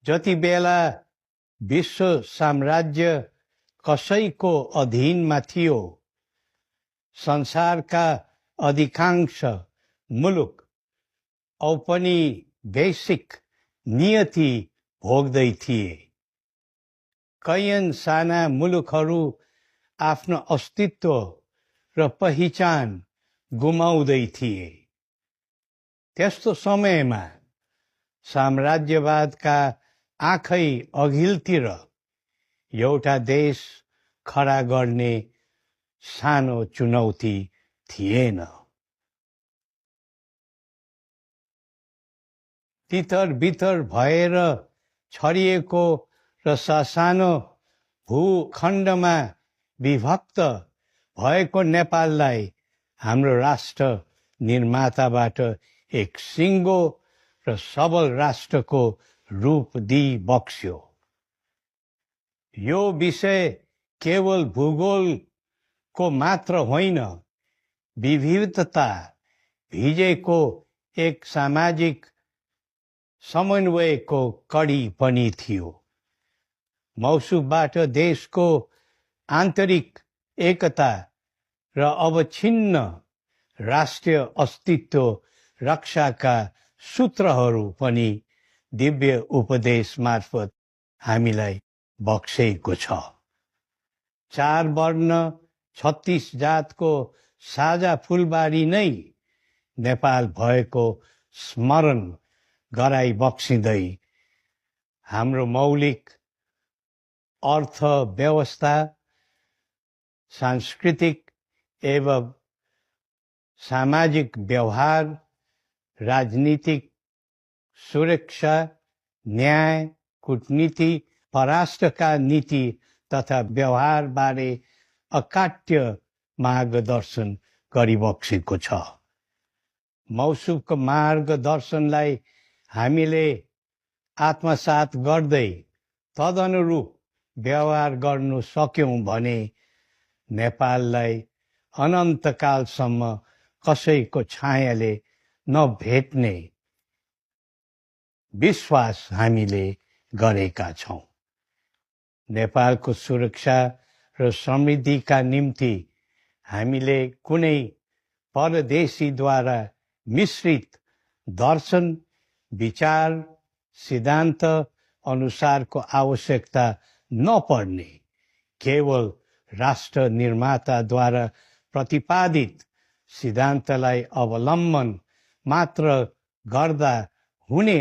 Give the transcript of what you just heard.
जति बेला विश्व साम्राज्य कसैको अधीनमा थियो, संसारका अधिकांश मुलुक औपनिवेशिक नियति भोग्दै थिए। कैयन साना मुलुकहरू आफ्नो अस्तित्व र पहिचान गुमाउँदै थिए। त्यस्तो समयमा साम्राज्यवादका आँखै अघिल्तिर एउटा देश खडा गर्ने सानो चुनौती थिएन। तितर बितर भएर छरिएको र सासानो भूखण्डमा विभक्त भएको नेपाललाई हाम्रो राष्ट्र निर्माताबाट एक सिङ्गो र सबल राष्ट्रको रूप दिई बक्स्यो। यो विषय केवल भूगोलको मात्र होइन, विविधता भिजेको एक सामाजिक समन्वयको कडी पनि थियो। मौसुमबाट देशको आन्तरिक एकता र अवच्छिन्न राष्ट्रिय अस्तित्व रक्षाका सूत्रहरू पनि दिव्य उपदेश मार्फत हामीलाई बक्सेको छ। 4 वर्ण 36 जातको साझा फुलबारी नै नेपाल भएको स्मरण गराई बक्सिँदै हाम्रो मौलिक अर्थव्यवस्था, सांस्कृतिक एवं सामाजिक व्यवहार, राजनीतिक सुरक्षा, न्याय, कूटनीति, परराष्ट्रका नीति तथा व्यवहार बारे अकाट्य मार्गदर्शन गरिबक्सेको छ। मौसुमको मार्गदर्शनलाई हामीले आत्मसात गर्दै तदनुरूप व्यवहार गर्नु सक्यौं भने नेपाललाई अनन्तकालसम्म कसैको छायाले नभेट्ने विश्वास हामीले गरेका छौं। नेपालको सुरक्षा र समृद्धिका निम्ति हामीले कुनै परदेशीद्वारा मिश्रित दर्शन, विचार, सिद्धान्त अनुसारको आवश्यकता नपर्ने केवल राष्ट्र निर्माताद्वारा प्रतिपादित सिद्धान्तलाई अवलम्बन मात्र गर्दा हुने